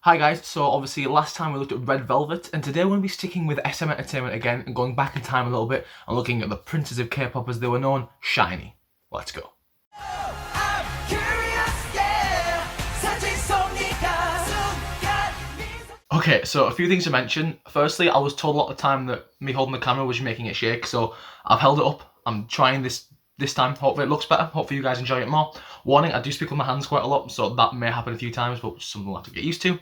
Hi guys, so obviously last time we looked at Red Velvet, and today we're going to be sticking with SM Entertainment again and going back in time a little bit and looking at the princes of K-pop as they were known, SHINee. Let's go. Okay, so a few things to mention. Firstly, I was told a lot of the time that me holding the camera was making it shake, so I've held it up. I'm trying this time. Hopefully it looks better. Hopefully you guys enjoy it more. Warning, I do speak with my hands quite a lot, so that may happen a few times, but something we'll have to get used to.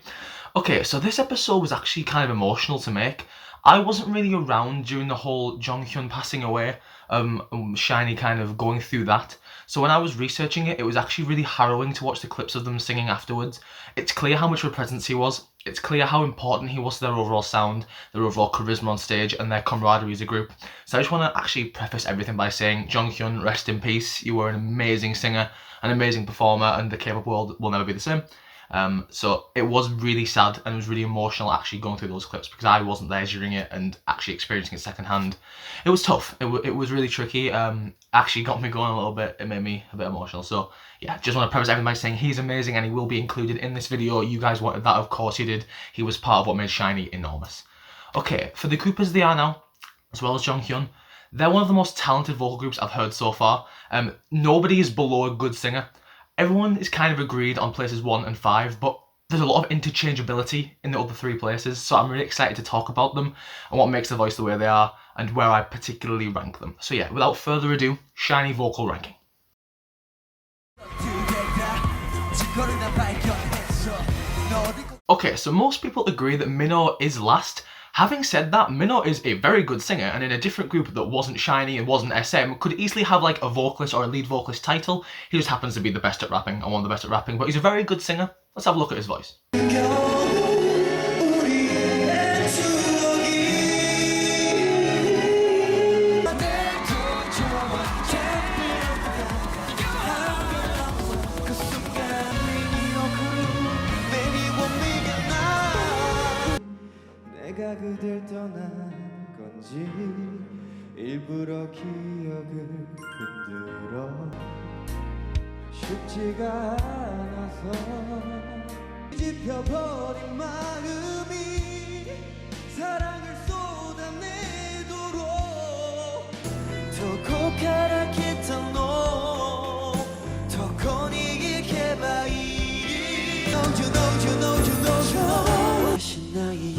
Okay, so this episode was actually kind of emotional to make. I wasn't really around during the whole Jonghyun passing away, SHINee kind of going through that. So when I was researching it, it was actually really harrowing to watch the clips of them singing afterwards. It's clear how much of a presence he was. It's clear how important he was to their overall sound, their overall charisma on stage, and their camaraderie as a group. So I just want to actually preface everything by saying, Jonghyun, rest in peace. You were an amazing singer, an amazing performer, and the K-pop world will never be the same. So it was really sad and it was really emotional actually going through those clips because I wasn't there during it and actually experiencing it secondhand. It was tough. It was really tricky. Actually got me going a little bit. It made me a bit emotional. So yeah, just want to preface everything by saying he's amazing and he will be included in this video. You guys wanted that, of course you did. He was part of what made SHINee enormous. Okay, for the group as they are now, as well as Jonghyun, they're one of the most talented vocal groups I've heard so far. Nobody is below a good singer. Everyone is kind of agreed on places 1 and 5, but there's a lot of interchangeability in the other 3 places, so I'm really excited to talk about them and what makes the voice the way they are and where I particularly rank them. So yeah, without further ado, SHINee vocal ranking. Okay, so most people agree that Minho is last. Having said that, Minho is a very good singer, and in a different group that wasn't SHINee and wasn't SM, could easily have like a vocalist or a lead vocalist title. He just happens to be the best at rapping, and one of the best at rapping, but he's a very good singer. Let's have a look at his voice. 그댈 떠난 건지 일부러 기억을 흔들어 쉽지가 않아서 뒤집혀버린 마음이 사랑을 쏟아내도록 더 고카라키탄 너 거니게 바이 다시 나의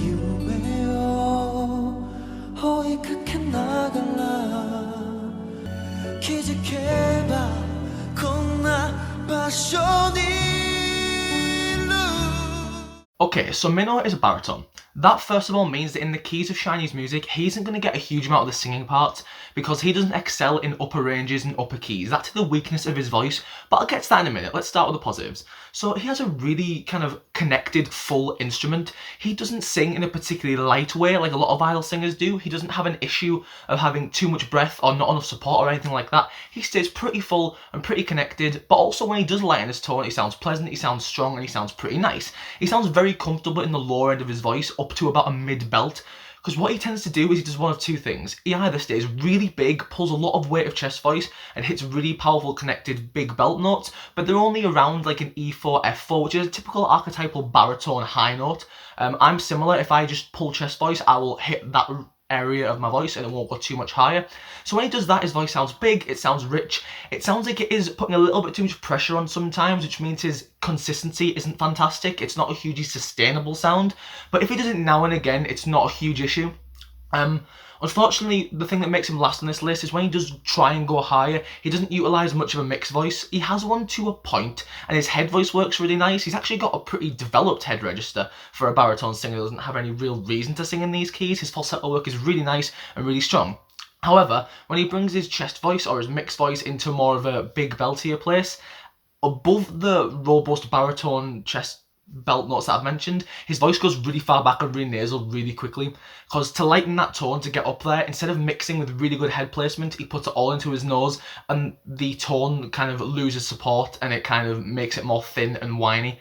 Okay, so Minho is a baritone. That first of all means that in the keys of SHINee's music, he isn't going to get a huge amount of the singing parts because he doesn't excel in upper ranges and upper keys. That's the weakness of his voice, but I'll get to that in a minute. Let's start with the positives. So he has a really kind of connected full instrument. He doesn't sing in a particularly light way like a lot of idol singers do. He doesn't have an issue of having too much breath or not enough support or anything like that. He stays pretty full and pretty connected, but also when he does lighten his tone, he sounds pleasant, he sounds strong, and he sounds pretty nice. He sounds very comfortable in the lower end of his voice up to about a mid-belt, because what he tends to do is he does one of 2 things. He either stays really big, pulls a lot of weight of chest voice, and hits really powerful connected big belt notes, but they're only around like an E4, F4, which is a typical archetypal baritone high note. I'm similar. If I just pull chest voice, I will hit that area of my voice and it won't go too much higher. So when he does that, his voice sounds big, it sounds rich, it sounds like it is putting a little bit too much pressure on sometimes, which means his consistency isn't fantastic. It's not a hugely sustainable sound, but if he does it now and again, it's not a huge issue. Unfortunately, the thing that makes him last on this list is when he does try and go higher, he doesn't utilise much of a mixed voice. He has one to a point, and his head voice works really nice. He's actually got a pretty developed head register for a baritone singer who doesn't have any real reason to sing in these keys. His falsetto work is really nice and really strong. However, when he brings his chest voice or his mixed voice into more of a big beltier place, above the robust baritone chest belt notes that I've mentioned, his voice goes really far back and really nasal really quickly, because to lighten that tone, to get up there, instead of mixing with really good head placement, he puts it all into his nose and the tone kind of loses support and it kind of makes it more thin and whiny.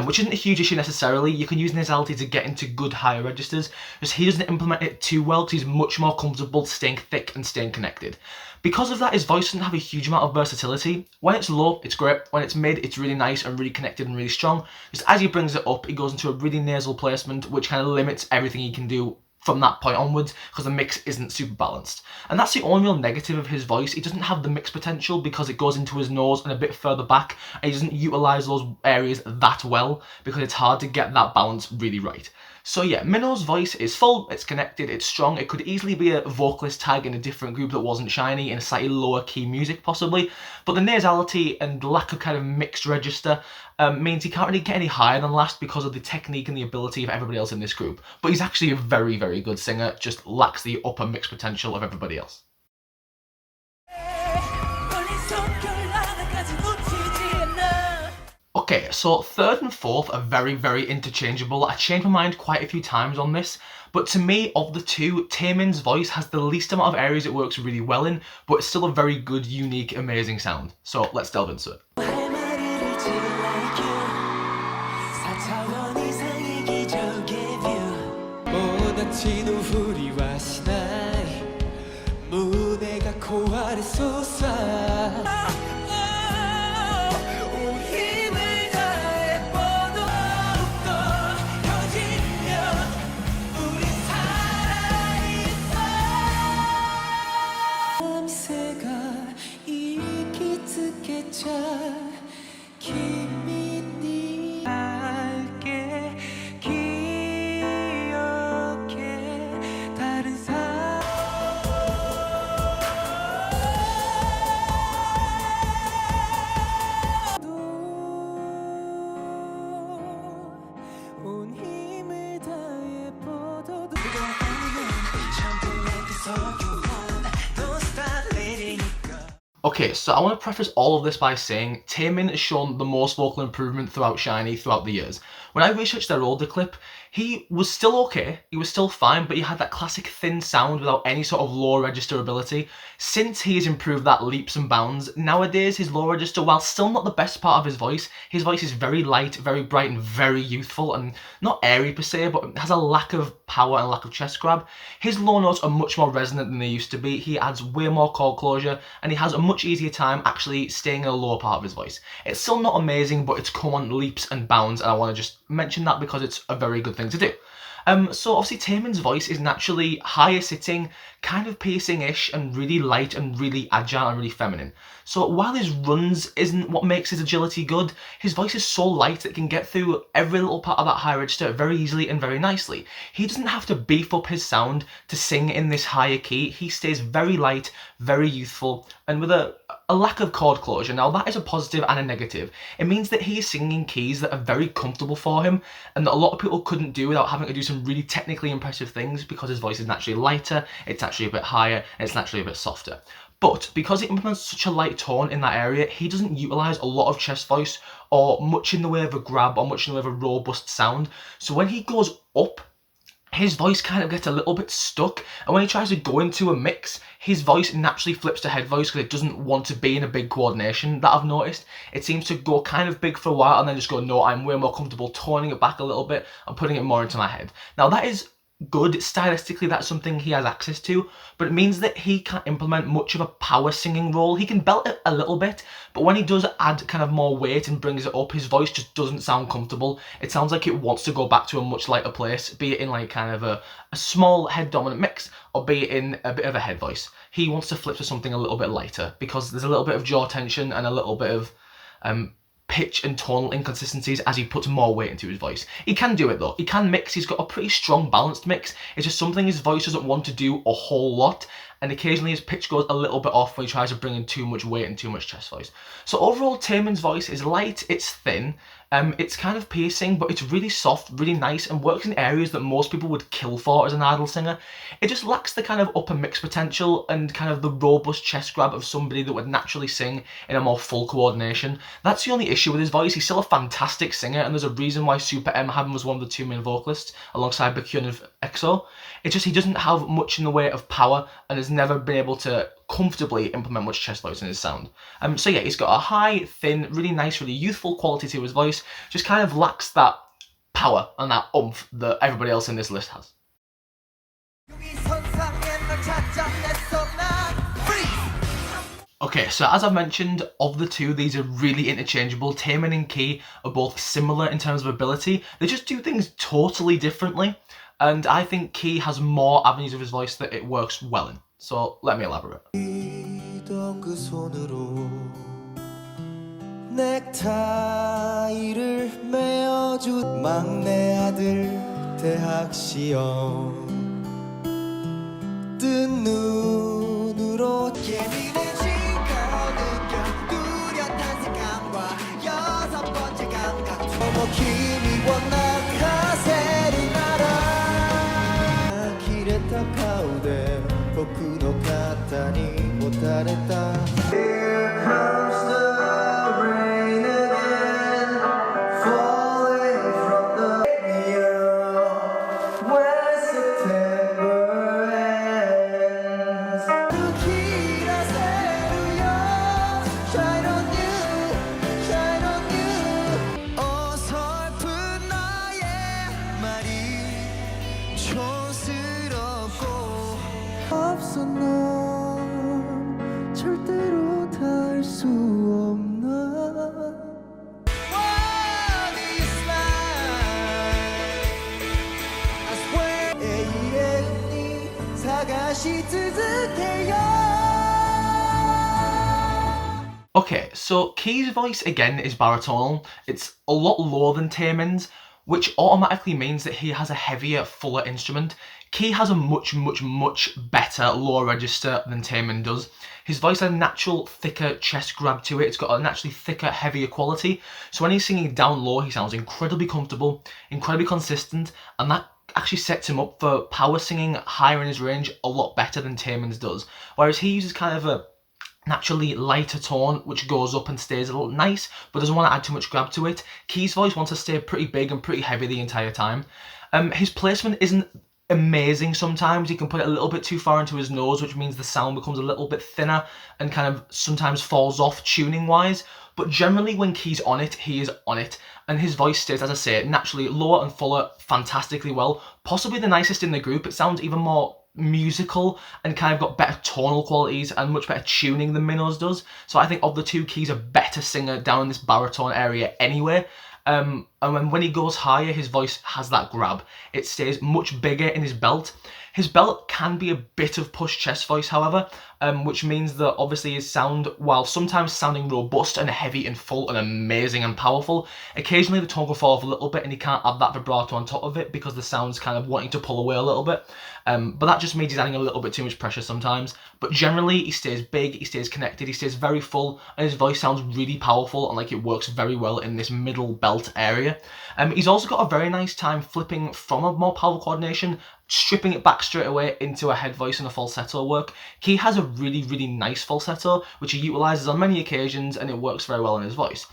which isn't a huge issue necessarily. You can use nasality to get into good higher registers, just he doesn't implement it too well because he's much more comfortable staying thick and staying connected. Because of that, his voice doesn't have a huge amount of versatility. When it's low, it's great. When it's mid, it's really nice and really connected and really strong. Just as he brings it up, he goes into a really nasal placement, which kind of limits everything he can do from that point onwards because the mix isn't super balanced. And that's the only real negative of his voice. He doesn't have the mix potential because it goes into his nose and a bit further back, and he doesn't utilize those areas that well because it's hard to get that balance really right. So yeah, Minho's voice is full, it's connected, it's strong. It could easily be a vocalist tag in a different group that wasn't SHINee in a slightly lower key music possibly, but the nasality and lack of kind of mixed register means he can't really get any higher than last because of the technique and the ability of everybody else in this group. But he's actually a very, very good singer, just lacks the upper mix potential of everybody else. Okay, so third and fourth are very, very interchangeable. I changed my mind quite a few times on this, but to me, of the two, Taemin's voice has the least amount of areas it works really well in, but it's still a very good, unique, amazing sound. So let's delve into it. Okay, so I want to preface all of this by saying Taemin has shown the most vocal improvement throughout SHINee throughout the years. When I researched their older clip, he was still okay, he was still fine, but he had that classic thin sound without any sort of low register ability. Since he has improved that leaps and bounds, nowadays his low register, while still not the best part of his voice is very light, very bright and very youthful and not airy per se, but has a lack of power and lack of chest grab. His low notes are much more resonant than they used to be. He adds way more chord closure and he has a much easier time actually staying in a lower part of his voice. It's still not amazing, but it's come on leaps and bounds, and I want to just mention that because it's a very good thing to do. So obviously Taemin's voice is naturally higher sitting, kind of piercing-ish, and really light and really agile and really feminine. So while his runs isn't what makes his agility good, his voice is so light that it can get through every little part of that high register very easily and very nicely. He doesn't have to beef up his sound to sing in this higher key. He stays very light, very youthful, and with a lack of chord closure. Now that is a positive and a negative. It means that he is singing keys that are very comfortable for him and that a lot of people couldn't do without having to do some really technically impressive things because his voice is naturally lighter, it's actually a bit higher, and it's naturally a bit softer. But because he implements such a light tone in that area, he doesn't utilise a lot of chest voice or much in the way of a grab or much in the way of a robust sound. So when he goes up, his voice kind of gets a little bit stuck, and when he tries to go into a mix, his voice naturally flips to head voice because it doesn't want to be in a big coordination that I've noticed. It seems to go kind of big for a while and then just go, no, I'm way more comfortable toning it back a little bit and putting it more into my head. Now that is good. Stylistically, that's something he has access to, but it means that he can't implement much of a power singing role. He can belt it a little bit, but when he does add kind of more weight and brings it up, his voice just doesn't sound comfortable. It sounds like it wants to go back to a much lighter place, be it in like kind of a small head dominant mix or be it in a bit of a head voice. He wants to flip to something a little bit lighter because there's a little bit of jaw tension and a little bit of pitch and tonal inconsistencies as he puts more weight into his voice. He can do it though. He can mix. He's got a pretty strong balanced mix. It's just something his voice doesn't want to do a whole lot, and occasionally his pitch goes a little bit off when he tries to bring in too much weight and too much chest voice. So overall, Taemin's voice is light, it's thin, it's kind of piercing, but it's really soft, really nice, and works in areas that most people would kill for as an idol singer. It just lacks the kind of upper mix potential and kind of the robust chest grab of somebody that would naturally sing in a more full coordination. That's the only issue with his voice. He's still a fantastic singer, and there's a reason why Super M had him as one of the two main vocalists alongside Baekhyun of EXO. It's just he doesn't have much in the way of power and has never been able to comfortably implement much chest voice in his sound. So yeah, he's got a high, thin, really nice, really youthful quality to his voice, just kind of lacks that power and that oomph that everybody else in this list has. Okay, so as I've mentioned, of the two, these are really interchangeable. Taemin and Key are both similar in terms of ability. They just do things totally differently. And I think Key has more avenues of his voice that it works well in. So let me elaborate. 그 손으로 넥타이를 메어준 막내 아들 대학 시험 뜬 눈으로 예민해진 걸 느껴 뚜렷한 색감과 여섯 번째 감각 너무 힘이 원나가 새를 날아 길에 타 가운데 僕の肩にもたれた Here comes the rain again Falling from the year When September ends 루키라 새루야 Shine on you, shine on you 어설픈 나의 말이 촌스럽고 없어 넌 절대로 닿을 수 없나 What is mine I swear 내일의 은이 사가시 뜯을게요 Okay, so Key's voice again is baritonal. It's a lot lower than Taemin's, which automatically means that he has a heavier, fuller instrument. Key has a much better lower register than Taemin does. His voice has a natural, thicker chest grab to it. It's got a naturally thicker, heavier quality. So when he's singing down low, he sounds incredibly comfortable, incredibly consistent, and that actually sets him up for power singing higher in his range a lot better than Taemin's does. Whereas he uses kind of a naturally lighter tone which goes up and stays a little nice but doesn't want to add too much grab to it. Key's voice wants to stay pretty big and pretty heavy the entire time. His placement isn't amazing sometimes. He can put it a little bit too far into his nose, which means the sound becomes a little bit thinner and kind of sometimes falls off tuning wise, but generally when Key's on it, he is on it, and his voice stays, as I say, naturally lower and fuller fantastically well, possibly the nicest in the group. It sounds even more musical and kind of got better tonal qualities and much better tuning than Minho's does. So I think of the two, Key's a better singer down in this baritone area anyway. And when he goes higher, his voice has that grab. It stays much bigger in his belt. His belt can be a bit of push chest voice, however, which means that obviously his sound, while sometimes sounding robust and heavy and full and amazing and powerful, occasionally the tone will fall off a little bit and he can't add that vibrato on top of it because the sound's kind of wanting to pull away a little bit. But that just means he's adding a little bit too much pressure sometimes. But generally, he stays big, he stays connected, he stays very full, and his voice sounds really powerful and like it works very well in this middle belt area. He's also got a very nice time flipping from a more powerful coordination, stripping it back straight away into a head voice and a falsetto work. Key has a really nice falsetto, which he utilises on many occasions, and it works very well in his voice.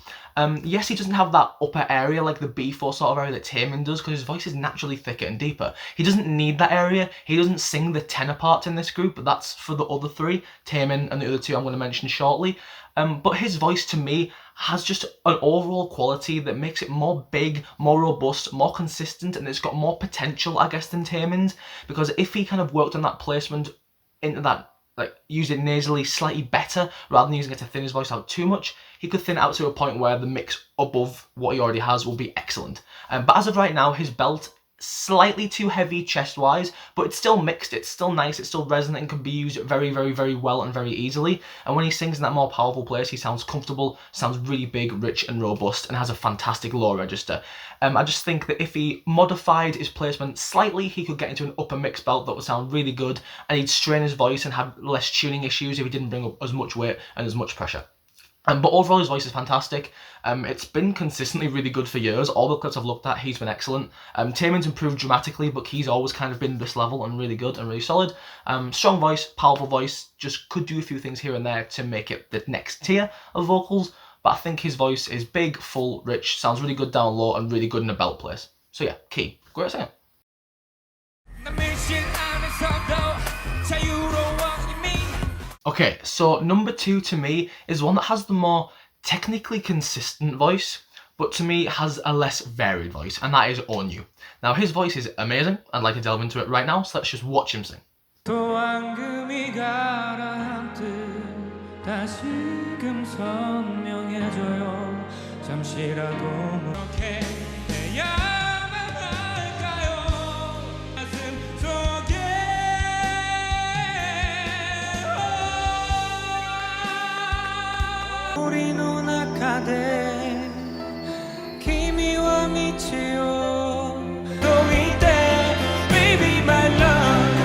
Yes, he doesn't have that upper area like the B4 sort of area that Taemin does because his voice is naturally thicker and deeper. He doesn't need that area. He doesn't sing the tenor parts in this group, but that's for the other three, Taemin and the other two I'm going to mention shortly. But his voice, to me, has just an overall quality that makes it more big, more robust, more consistent, and it's got more potential, I guess, than Taemin's. Because if he kind of worked on that placement into that, like, used it nasally slightly better rather than using it to thin his voice out too much, he could thin it out to a point where the mix above what he already has will be excellent. But as of right now, his belt, slightly too heavy chest-wise, but it's still mixed, it's still nice, it's still resonant and can be used very well and very easily. And when he sings in that more powerful place, he sounds comfortable, sounds really big, rich and robust, and has a fantastic low register. I just think that if he modified his placement slightly, he could get into an upper mix belt that would sound really good, and he'd strain his voice and have less tuning issues if he didn't bring up as much weight and as much pressure. But overall, his voice is fantastic. It's been consistently really good for years. All the clips I've looked at, he's been excellent. Taemin's improved dramatically, but he's always kind of been this level and really good and really solid. Strong voice, powerful voice, just could do a few things here and there to make it the next tier of vocals. But I think his voice is big, full, rich, sounds really good down low and really good in a belt place. So yeah, Key, great singer. Okay, so number 2 to me is one that has the more technically consistent voice, but to me has a less varied voice, and that is Onew. Now his voice is amazing. I'd like to delve into it right now, so let's just watch him sing. 또황금이 가라앉듯 다시금 선명해져요. 잠시라도 이렇게 해야만 할까요? 가슴 속에 우리 눈앞가대 기미와 미치요. 또 이때 baby my love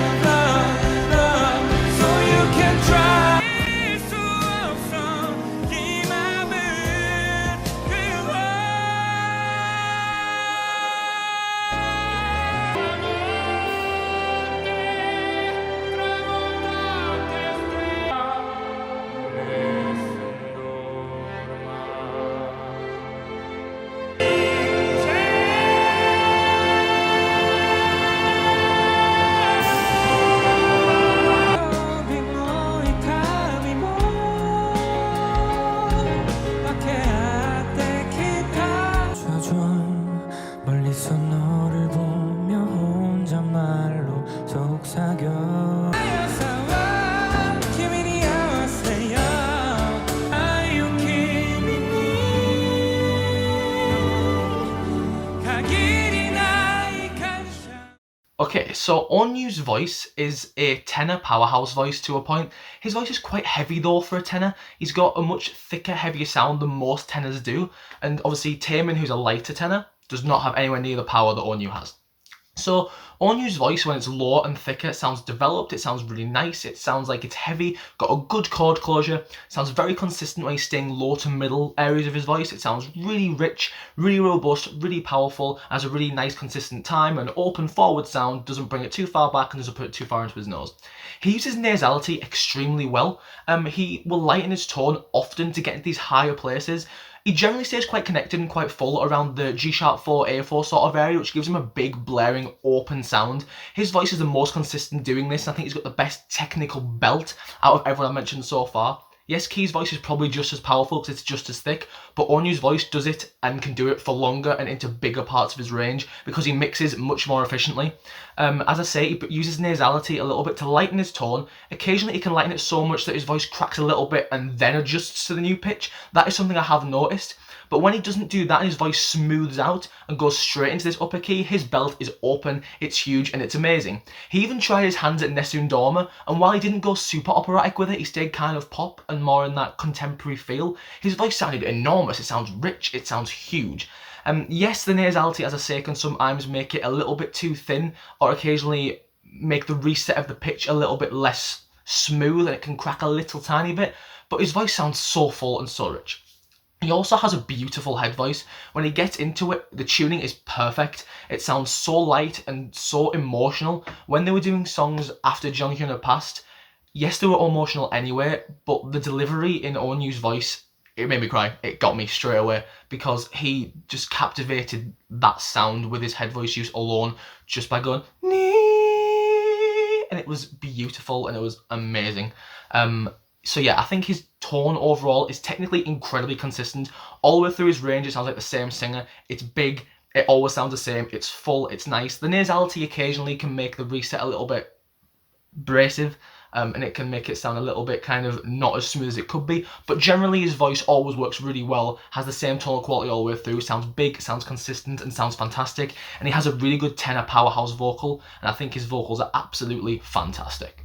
so you can try. 수 없어 이 맘은 그와 멀리서 너를 보며 혼잣말로 속삭여. Okay, so Onew's voice is a tenor powerhouse voice to a point. His voice is quite heavy though for a tenor. He's got a much thicker, heavier sound than most tenors do. And obviously Taemin, who's a lighter tenor, does not have anywhere near the power that Onew has. So Onew's voice, when it's low and thicker, sounds developed, it sounds really nice, it sounds like it's heavy, got a good chord closure, sounds very consistent when he's staying low to middle areas of his voice. It sounds really rich, really robust, really powerful, has a really nice consistent time, an open forward sound, doesn't bring it too far back and doesn't put it too far into his nose. He uses nasality extremely well. He will lighten his tone often to get into these higher places. He generally stays quite connected and quite full around the G-sharp 4, A4 sort of area, which gives him a big, blaring, open sound. His voice is the most consistent doing this, and I think he's got the best technical belt out of everyone I've mentioned so far. Yes, Key's voice is probably just as powerful because it's just as thick, but Onew's voice does it and can do it for longer and into bigger parts of his range because he mixes much more efficiently. As I say, he uses nasality a little bit to lighten his tone. Occasionally he can lighten it so much that his voice cracks a little bit and then adjusts to the new pitch. That is something I have noticed. But when he doesn't do that and his voice smooths out and goes straight into this upper key, his belt is open, it's huge, and it's amazing. He even tried his hands at Nessun Dorma, and while he didn't go super operatic with it, he stayed kind of pop and more in that contemporary feel. His voice sounded enormous, it sounds rich, it sounds huge. Yes, the nasality, as I say, can sometimes make it a little bit too thin, or occasionally make the reset of the pitch a little bit less smooth, and it can crack a little tiny bit, but his voice sounds so full and so rich. He also has a beautiful head voice. When he gets into it, the tuning is perfect. It sounds so light and so emotional. When they were doing songs after Jonghyun had passed, yes, they were emotional anyway, but the delivery in Onew's voice, it made me cry. It got me straight away because he just captivated that sound with his head voice use alone just by going, nee, and it was beautiful and it was amazing. So yeah, I think his tone overall is technically incredibly consistent. All the way through his range, it sounds like the same singer. It's big, it always sounds the same, it's full, it's nice. The nasality occasionally can make the reset a little bit abrasive, and it can make it sound a little bit kind of not as smooth as it could be. But generally his voice always works really well, has the same tonal quality all the way through, sounds big, sounds consistent, and sounds fantastic. And he has a really good tenor powerhouse vocal, and I think his vocals are absolutely fantastic.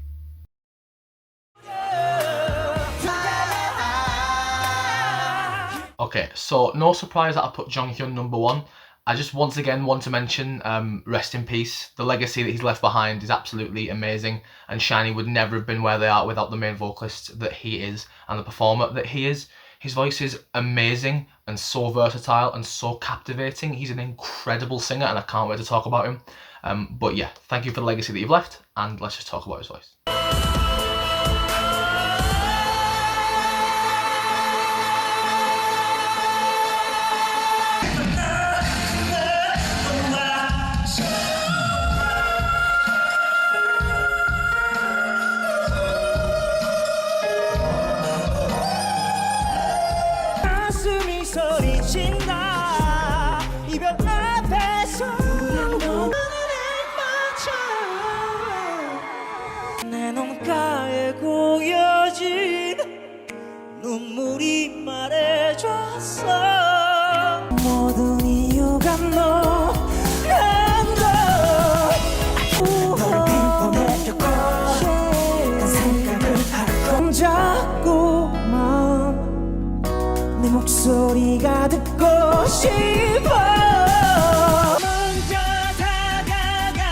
Okay, so no surprise that I put Jonghyun number 1. I just once again want to mention, rest in peace. The legacy that he's left behind is absolutely amazing, and SHINee would never have been where they are without the main vocalist that he is and the performer that he is. His voice is amazing and so versatile and so captivating. He's an incredible singer and I can't wait to talk about him. But yeah, thank you for the legacy that you've left, and let's just talk about his voice. 싶어 먼저 다가가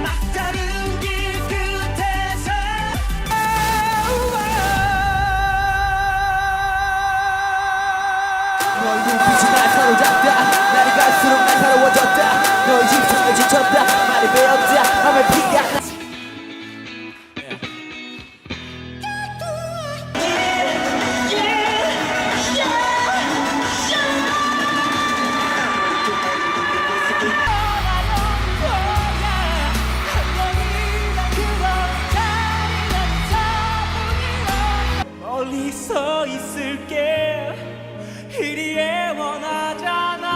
막다른 길 끝에서 너의 눈빛이 날 사로잡다 날이 갈수록 날카로워졌다 너의 집착에 지쳤다 말이 배었다 맘에 피가 나 멀리 서 있을게 이리 애원하잖아.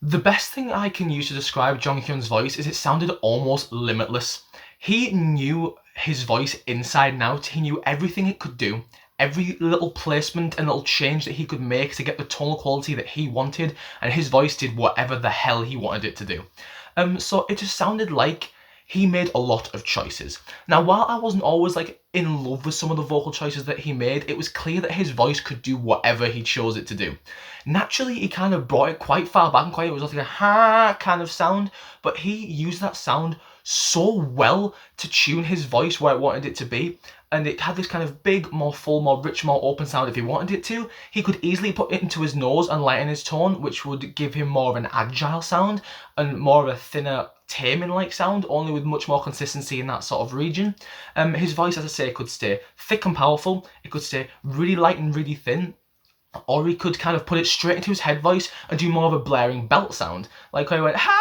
The best thing I can use to describe Jonghyun's voice is it sounded almost limitless. He knew his voice inside and out. He knew everything it could do, every little placement and little change that he could make to get the tonal quality that he wanted, and his voice did whatever the hell he wanted it to do. So it just sounded like he made a lot of choices. Now, while I wasn't always like in love with some of the vocal choices that he made, it was clear that his voice could do whatever he chose it to do. Naturally, he kind of brought it quite far back and quite, it was like a ha kind of sound, but he used that sound so well to tune his voice where it wanted it to be. And it had this kind of big, more full, more rich, more open sound if he wanted it to. He could easily put it into his nose and lighten his tone, which would give him more of an agile sound and more of a thinner Taemin-like sound, only with much more consistency in that sort of region. His voice, as I say, could stay thick and powerful. It could stay really light and really thin. Or he could kind of put it straight into his head voice and do more of a blaring belt sound. Like where he went, ha!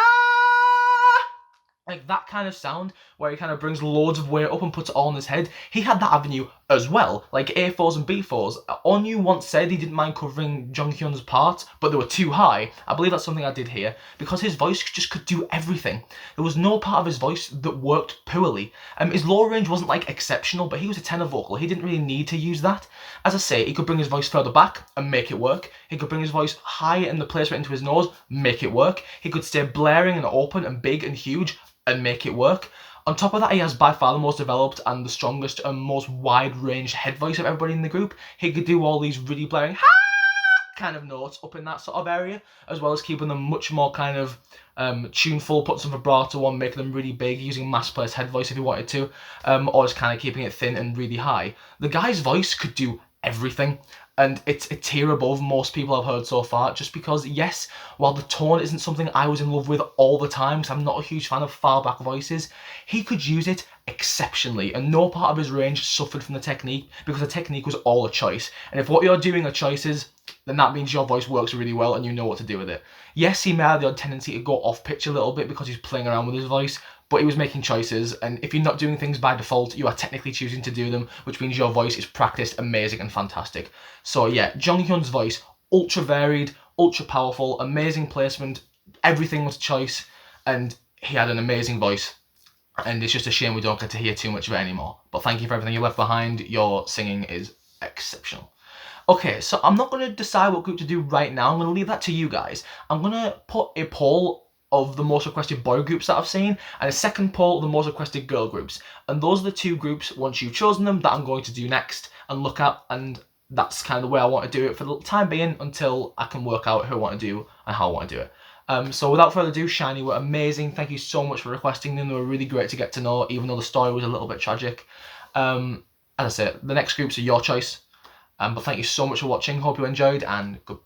Like that kind of sound where he kind of brings loads of weight up and puts it all on his head. He had that avenue as well, like A4s and B4s. Onew once said he didn't mind covering Jonghyun's parts, but they were too high. I believe that's something I did here, because his voice just could do everything. There was no part of his voice that worked poorly. His low range wasn't like exceptional, but he was a tenor vocal. He didn't really need to use that. As I say, he could bring his voice further back and make it work. He could bring his voice high in the placement into his nose, make it work. He could stay blaring and open and big and huge and make it work. On top of that, he has by far the most developed and the strongest and most wide-ranged head voice of everybody in the group. He could do all these really blaring ha kind of notes up in that sort of area, as well as keeping them much more kind of tuneful, put some vibrato on, making them really big, using mass place head voice if he wanted to, or just kind of keeping it thin and really high. The guy's voice could do everything, and it's a tier above most people I've heard so far, just because, yes, while the tone isn't something I was in love with all the time, because I'm not a huge fan of far back voices, he could use it exceptionally, and no part of his range suffered from the technique, because the technique was all a choice. And if what you're doing are choices, then that means your voice works really well and you know what to do with it. Yes, he may have the odd tendency to go off pitch a little bit because he's playing around with his voice, but he was making choices, and if you're not doing things by default, you are technically choosing to do them, which means your voice is practiced, amazing and fantastic. So yeah, Jonghyun's voice, ultra varied, ultra powerful, amazing placement, everything was choice, and he had an amazing voice. And it's just a shame we don't get to hear too much of it anymore. But thank you for everything you left behind. Your singing is exceptional. Okay, so I'm not going to decide what group to do right now. I'm going to leave that to you guys. I'm going to put a poll of the most requested boy groups that I've seen, and a second poll of the most requested girl groups. And those are the two groups, once you've chosen them, that I'm going to do next and look at, and that's kind of the way I want to do it for the time being until I can work out who I want to do and how I want to do it. So without further ado, SHINee were amazing. Thank you so much for requesting them. They were really great to get to know, even though the story was a little bit tragic. As I said, the next groups are your choice. But thank you so much for watching. Hope you enjoyed, and goodbye.